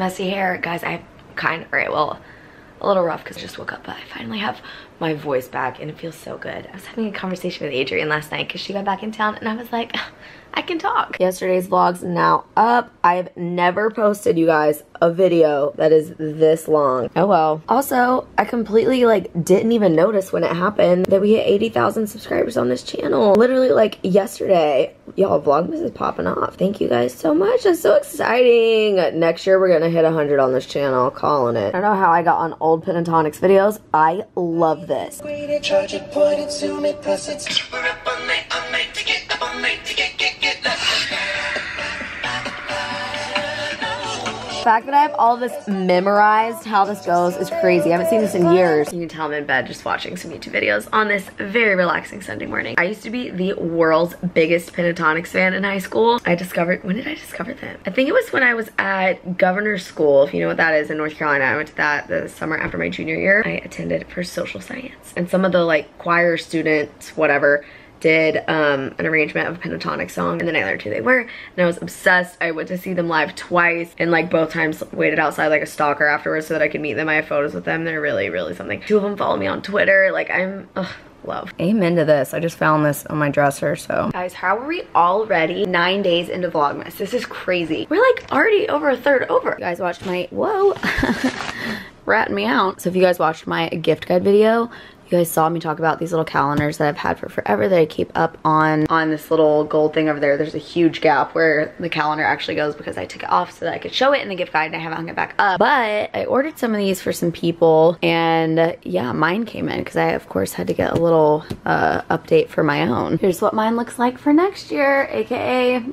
messy hair. Guys, I alright, well, a little rough because I just woke up, but I finally have my voice back and it feels so good. I was having a conversation with Adrienne last night because she got back in town and I was like, I can talk. Yesterday's vlog's now up. I've never posted, you guys, a video that is this long. Oh well. Also, I completely didn't even notice when it happened that we hit 80,000 subscribers on this channel. Literally yesterday. Y'all, Vlogmas is popping off. Thank you guys so much. That's so exciting. Next year we're gonna hit 100 on this channel. Calling it. I don't know how I got on old Pentatonics videos. I love this. The fact that I have all this memorized, how this goes, is crazy. I haven't seen this in years. You can tell I'm in bed just watching some YouTube videos on this very relaxing Sunday morning. I used to be the world's biggest Pentatonics fan in high school. When did I discover them? I think it was when I was at Governor's School, if you know what that is, in North Carolina. I went to that the summer after my junior year. I attended for social science. And some of the choir students, whatever, did an arrangement of a pentatonic song, and then I learned who they were and I was obsessed. I went to see them live twice and both times waited outside like a stalker afterwards so that I could meet them. I have photos with them. They're really, really something. 2 of them follow me on Twitter. I'm love. Amen to this. I just found this on my dresser, so. Guys, how are we already 9 days into Vlogmas? This is crazy. We're already over a third over. You guys watched my, whoa, ratting me out. So if you guys watched my gift guide video, you guys saw me talk about these little calendars that I've had for forever that I keep up on this little gold thing over there. There's a huge gap where the calendar actually goes because I took it off so that I could show it in the gift guide and I haven't hung it back up. But I ordered some of these for some people and yeah, mine came in because I of course had to get a little update for my own. Here's what mine looks like for next year, aka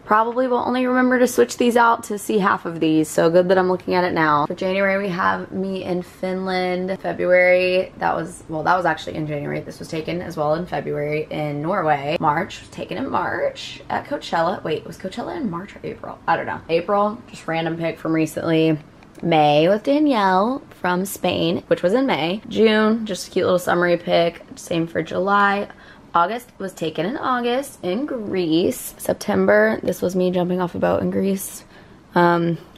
probably will only remember to switch these out to see half of these, so good that I'm looking at it now. For January we have me in Finland. February, that was actually in January. This was taken as well in February in Norway. March was taken in March at Coachella. Wait, was Coachella in March or April? I don't know. April, just random pick from recently. May with Danielle from Spain, which was in May. June, just a cute little summary pick. Same for July. August was taken in August in Greece. September, this was me jumping off a boat in Greece,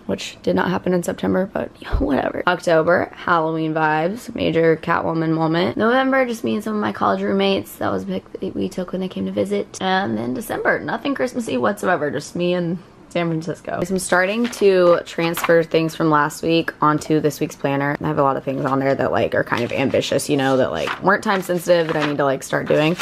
which did not happen in September, but whatever. October, Halloween vibes, major Catwoman moment. November, just me and some of my college roommates. That was a pic that we took when they came to visit. And then December, nothing Christmassy whatsoever, just me and San Francisco. So I'm starting to transfer things from last week onto this week's planner. I have a lot of things on there that are kind of ambitious, you know, that weren't time sensitive that I need to start doing.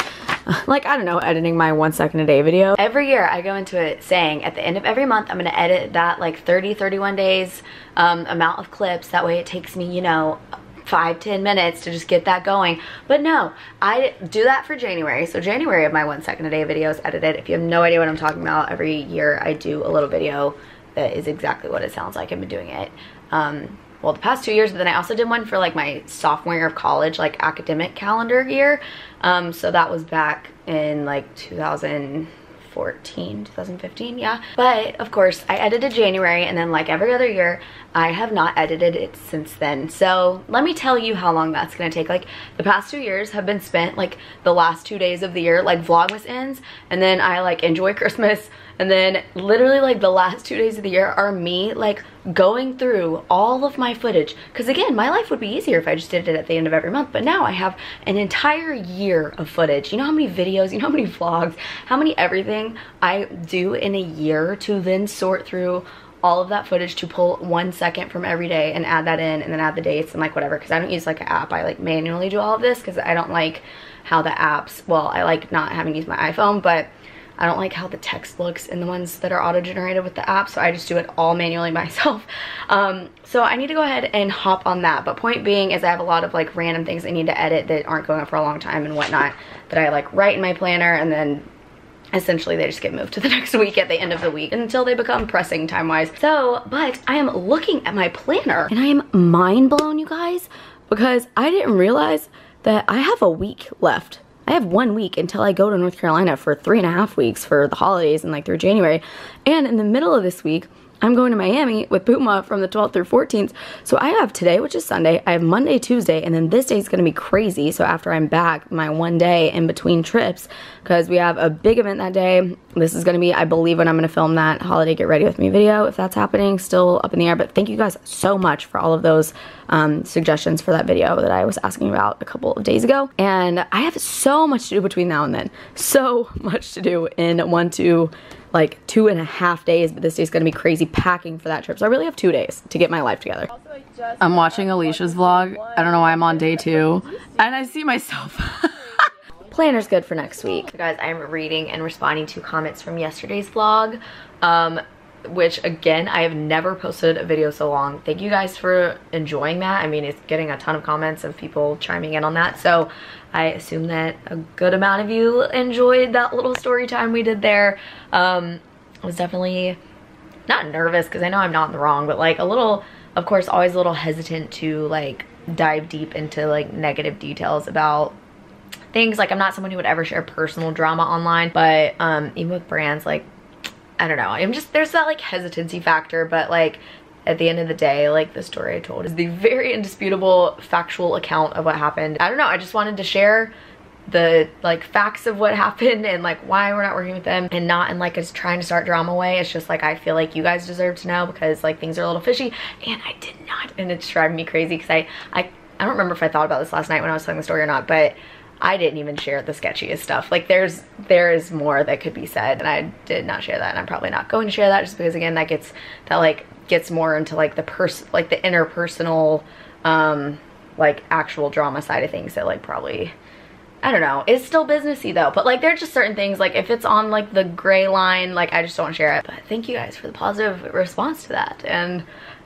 I don't know, editing my 1 second a day video. Every year I go into it saying at the end of every month I'm gonna edit that 30, 31 days amount of clips. That way it takes me, you know, 5-10 minutes to just get that going. But no, I do that for January. So January of my 1 second a day videos edited. If you have no idea what I'm talking about, every year I do a little video that is exactly what it sounds like. I've been doing it well the past 2 years, but then I also did one for my sophomore year of college, academic calendar year. So that was back in 2014, 2015, yeah. But of course I edited January, and then every other year I have not edited it since then. So let me tell you how long that's gonna take. The past 2 years have been spent the last 2 days of the year, Vlogmas ends, and then I enjoy Christmas, and then literally the last 2 days of the year are me going through all of my footage. Because again, my life would be easier if I just did it at the end of every month, but now I have an entire year of footage. You know how many videos, you know how many vlogs, how many everything I do in a year to then sort through all of that footage to pull 1 second from every day and add that in, and then add the dates and whatever, because I don't use an app. I manually do all of this because I don't like how the apps, well, I like not having to use my iPhone, but I don't like how the text looks in the ones that are auto-generated with the app, so I just do it all manually myself. So I need to go ahead and hop on that. But point being is I have a lot of random things I need to edit that aren't going up for a long time and whatnot that I write in my planner, and then essentially they just get moved to the next week at the end of the week until they become pressing time-wise. So, but I am looking at my planner and I am mind blown, you guys, because I didn't realize that I have a week left. I have 1 week until I go to North Carolina for 3.5 weeks for the holidays and through January. And in the middle of this week, I'm going to Miami with Puma from the 12th through 14th. So I have today, which is Sunday, I have Monday, Tuesday, and then this day is gonna be crazy. So after I'm back, my one day in between trips, because we have a big event that day. This is gonna be, I believe, when I'm gonna film that holiday get ready with me video, if that's happening, still up in the air. But thank you guys so much for all of those suggestions for that video that I was asking about a couple of days ago. And I have so much to do between now and then. So much to do in 2.5 days, but this day's gonna be crazy packing for that trip. So I really have 2 days to get my life together. I'm watching Alicia's vlog. I don't know why I'm on day 2, and I see myself. Planner's good for next week. Guys, I'm reading and responding to comments from yesterday's vlog, which again, I have never posted a video so long. Thank you guys for enjoying that. I mean, it's getting a ton of comments of people chiming in on that. So I assume that a good amount of you enjoyed that little story time we did there. I was definitely not nervous because I know I'm not in the wrong, but like a little, of course, always a little hesitant to like dive deep into like negative details about things. Like I'm not someone who would ever share personal drama online, but even with brands, like I don't know, I'm just, there's that like hesitancy factor, but like at the end of the day, like the story I told is the very indisputable factual account of what happened. I don't know, I just wanted to share the like facts of what happened and like why we're not working with them, and not in like it's trying to start drama way. It's just like I feel like you guys deserve to know because like things are a little fishy, and I did not, and it's driving me crazy because I don't remember if I thought about this last night when I was telling the story or not, but I didn't even share the sketchiest stuff. Like there is more that could be said, and I did not share that, and I'm probably not going to share that just because again that gets more into like the interpersonal like actual drama side of things that like probably, I don't know, it's still businessy though, but like there's just certain things like if it's on like the gray line, like I just don't share it. But thank you guys for the positive response to that. And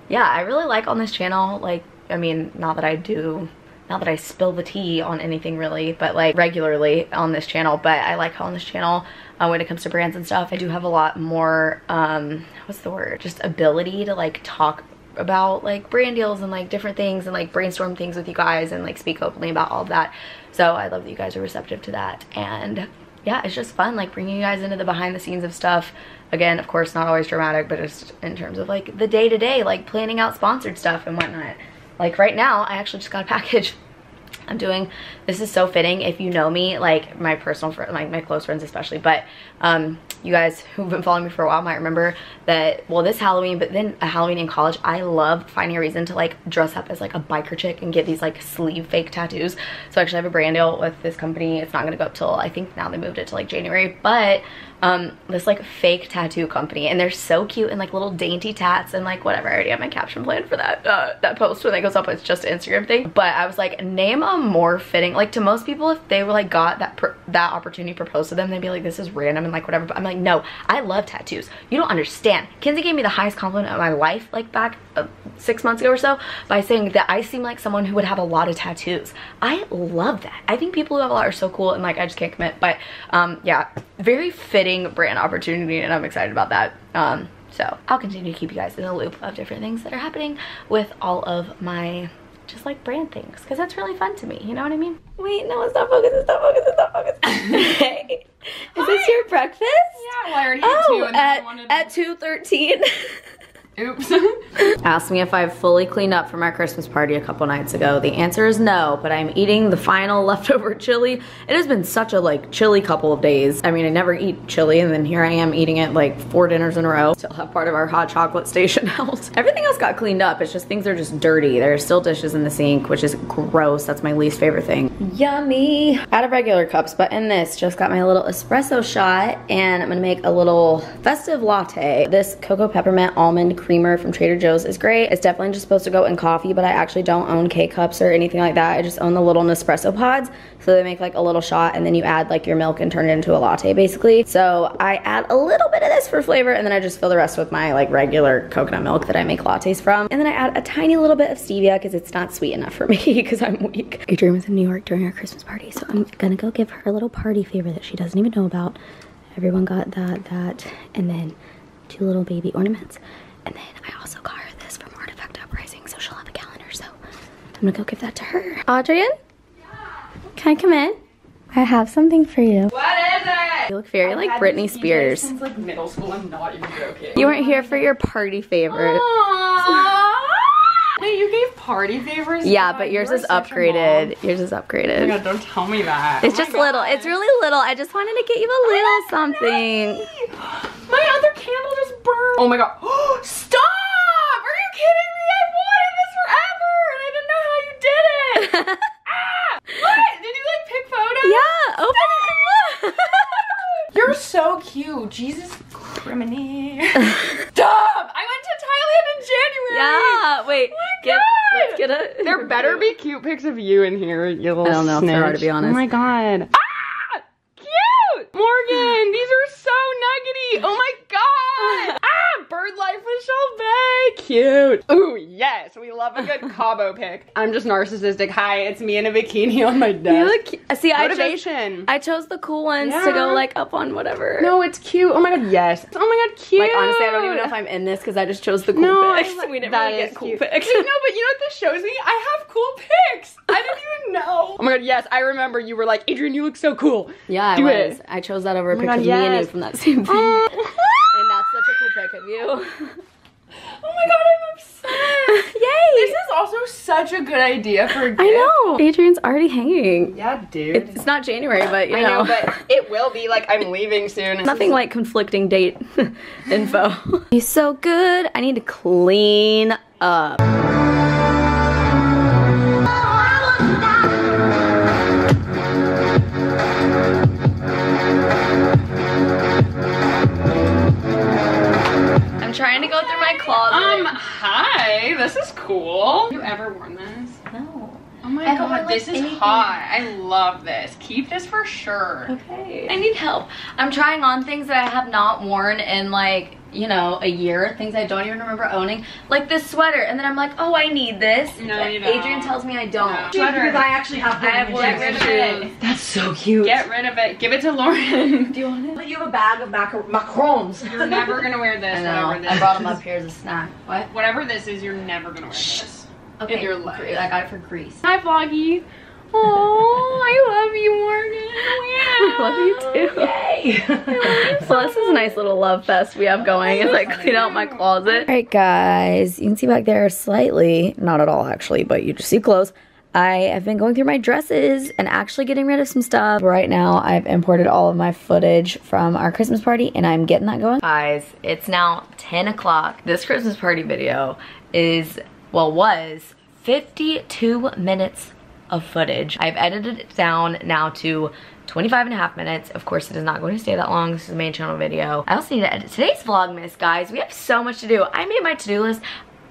yeah, I really like on this channel, like I mean, not that I spill the tea on anything really, but like regularly on this channel, but I like how on this channel when it comes to brands and stuff, I do have a lot more what's the word, just ability to like talk about like brand deals and like different things and like brainstorm things with you guys and like speak openly about all of that. So I love that you guys are receptive to that. And yeah, it's just fun like bringing you guys into the behind the scenes of stuff. Again, of course, not always dramatic, but just in terms of like the day-to-day, like planning out sponsored stuff and whatnot. Like right now, I actually just got a package. I'm doing, this is so fitting if you know me, like my personal friends, my close friends especially, but you guys who've been following me for a while might remember that, well, this Halloween, but then a Halloween in college, I loved finding a reason to like dress up as like a biker chick and get these like sleeve fake tattoos. So I actually have a brand deal with this company. It's not gonna go up till, I think now they moved it to like January, but this like fake tattoo company, and they're so cute and like little dainty tats and like whatever. I already have my caption planned for that that post when it goes up. It's just an Instagram thing, but I was like, name a more fitting, like to most people, if they were like got that opportunity proposed to them, they'd be like, this is random and like whatever. But I'm like, no, I love tattoos. You don't understand. Kinsey gave me the highest compliment of my life like back 6 months ago or so by saying that I seem like someone who would have a lot of tattoos. I love that. I think people who have a lot are so cool, and like I just can't commit, but yeah, very fitting brand opportunity, and I'm excited about that. So I'll continue to keep you guys in the loop of different things that are happening with all of my just like brand things, because that's really fun to me, you know what I mean? Wait, no, it's not focused, it's not focused, it's not focused. Hey, is this your breakfast? Yeah, well, I already had 2 at 2:13. Oops. Asked me if I've fully cleaned up from our Christmas party a couple nights ago. The answer is no, but I'm eating the final leftover chili. It has been such a like chilly couple of days. I mean, I never eat chili, and then here I am eating it like 4 dinners in a row. Still have part of our hot chocolate station out. Everything else got cleaned up. It's just things are just dirty. There are still dishes in the sink, which is gross. That's my least favorite thing. Yummy. Out of regular cups, but in this, just got my little espresso shot, and I'm gonna make a little festive latte. This cocoa peppermint almond creamer from Trader Joe's is great. It's definitely just supposed to go in coffee, but I actually don't own K-cups or anything like that. I just own the little Nespresso pods. So they make like a little shot, and then you add like your milk and turn it into a latte basically. So I add a little bit of this for flavor, and then I just fill the rest with my like regular coconut milk that I make lattes from. And then I add a tiny little bit of stevia because it's not sweet enough for me because I'm weak. Adrian was in New York during our Christmas party, so I'm gonna go give her a little party favor that she doesn't even know about. Everyone got that, and then 2 little baby ornaments. And then I also got her this from Artifact Uprising, so she'll have a calendar, so I'm gonna go give that to her. Adrian? Yeah? Can I come in? I have something for you. What is it? You look very like Britney Spears. Since like middle school, I'm not even joking. You weren't here for your party favors. Wait, you gave party favors? Yeah, but yours is upgraded. Yours is upgraded. Oh my god, don't tell me that. It's just little. It's really little. I just wanted to get you a little something. My other candle just burned. Oh my god. Stop! Are you kidding me? I've wanted this forever and I didn't know how you did it. Ah! What? Did you like pick photos? Yeah, open it and look. You're so cute. Jesus criminy. Stop! I went to Thailand in January. Yeah, wait. Let's get a. There better be cute pics of you in here, you little I don't know if there are, to be honest. Oh my god. Ah! Cute! Morgan, these are so nuggety. Oh my god. Ah! Bird life with Shelby. Cute. Ooh, yes. We love a good Cabo pic. I'm just narcissistic. Hi, it's me in a bikini on my desk. You look, see, motivation. I chose the cool ones to go like up on whatever. No, it's cute. Oh my god, yes. Oh my god, cute. Like honestly, I don't even know if I'm in this because I just chose the cool pics. We didn't really get cool pics. No, but you know what this shows me? I have cool pics. I didn't even know. Oh my god, yes. I remember you were like, Adrian, you look so cool. Yeah, I was. I chose that over a picture of me and you from that same thing. And that's such a cool pic of you. Oh my god, I'm obsessed. Yay! This is also such a good idea for a gift. I know. Adrian's already hanging. Yeah, dude. It's not January, but you know. I know, but it will be. Like, I'm leaving soon. Nothing like conflicting date info. He's so good. I need to clean up. Trying to go through my closet. Hi, this is cool. Have you ever worn this? No. Oh my god, this is hot. I love this. Keep this for sure. Okay. I need help. I'm trying on things that I have not worn in like, you know, a year. Things I don't even remember owning. Like this sweater. And then I'm like, oh, I need this. No, you don't. Adrian tells me I don't. No. Because I actually have one. I have one. Get rid of it. That's so cute. Get rid of it. Give it to Lauren. Do you want it? But you have a bag of macarons. You're never gonna wear this. I know. Whatever this I brought them up here as a snack. What? Whatever this is, you're never gonna wear this. Okay. In your life. I got it for Greece. Hi, Vloggy. Oh, I love you, Morgan. I love you too. Yay! So this is a nice little love fest we have going as I clean out my closet. Alright guys, you can see back there slightly, not at all actually, but you just see clothes. I have been going through my dresses and actually getting rid of some stuff. Right now, I've imported all of my footage from our Christmas party and I'm getting that going. Guys, it's now 10 o'clock. This Christmas party video is, well, was 52 minutes of footage. I've edited it down now to 25.5 minutes. Of course, it is not going to stay that long. This is a main channel video. I also need to edit today's Vlogmas, guys. We have so much to do. I made my to-do list.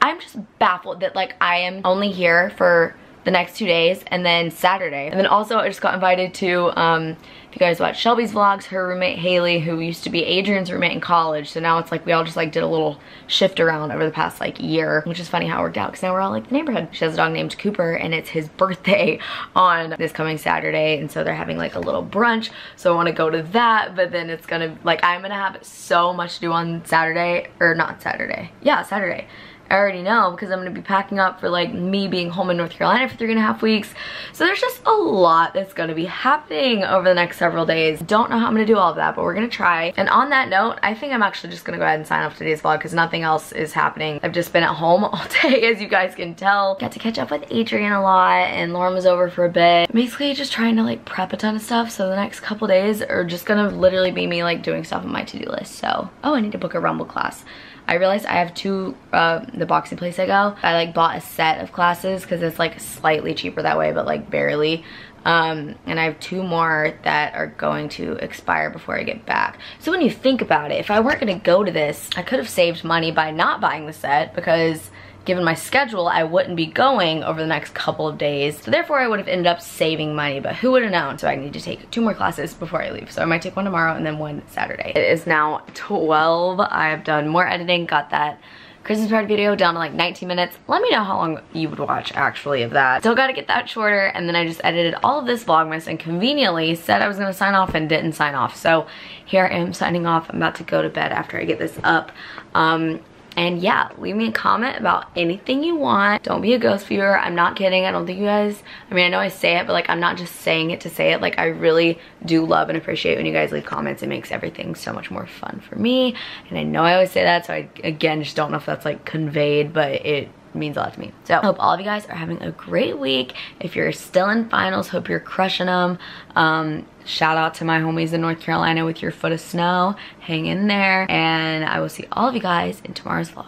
I'm just baffled that like I am only here for the next 2 days and then Saturday. And then also I just got invited to, if you guys watch Shelby's vlogs, her roommate Haley, who used to be Adrian's roommate in college. So now it's like we all just like did a little shift around over the past like year, which is funny how it worked out because now we're all like the neighborhood. She has a dog named Cooper and it's his birthday on this coming Saturday. And so they're having like a little brunch. So I want to go to that, but then it's gonna, like I'm gonna have so much to do on Saturday, or not Saturday. Yeah, Saturday. I already know because I'm going to be packing up for like me being home in North Carolina for 3.5 weeks. So there's just a lot that's going to be happening over the next several days. Don't know how I'm going to do all of that, but we're going to try. And on that note, I think I'm actually just going to go ahead and sign off today's vlog because nothing else is happening. I've just been at home all day, as you guys can tell. Got to catch up with Adrian a lot and Lauren was over for a bit. Basically just trying to like prep a ton of stuff. So the next couple days are just going to literally be me like doing stuff on my to-do list. So, oh, I need to book a Rumble class. I realized I have two, the boxing place I go, I like bought a set of classes because it's like slightly cheaper that way, but like barely. And I have 2 more that are going to expire before I get back. So when you think about it, if I weren't gonna go to this, I could have saved money by not buying the set because given my schedule, I wouldn't be going over the next couple of days. So therefore I would have ended up saving money, but who would have known? So I need to take 2 more classes before I leave. So I might take one tomorrow and then one Saturday. It is now 12. I've done more editing, got that Christmas party video down to like 19 minutes. Let me know how long you would watch actually of that. Still gotta get that shorter, and then I just edited all of this Vlogmas and conveniently said I was gonna sign off and didn't sign off. So here I am signing off. I'm about to go to bed after I get this up. And yeah, leave me a comment about anything you want. Don't be a ghost viewer. I'm not kidding. I don't think you guys, I mean, I know I say it, but like I'm not just saying it to say it. Like I really do love and appreciate when you guys leave comments. It makes everything so much more fun for me. And I know I always say that, so I again just don't know if that's like conveyed, but it means a lot to me. So I hope all of you guys are having a great week. If you're still in finals, hope you're crushing them. Shout out to my homies in North Carolina with your foot of snow. Hang in there, and I will see all of you guys in tomorrow's vlog.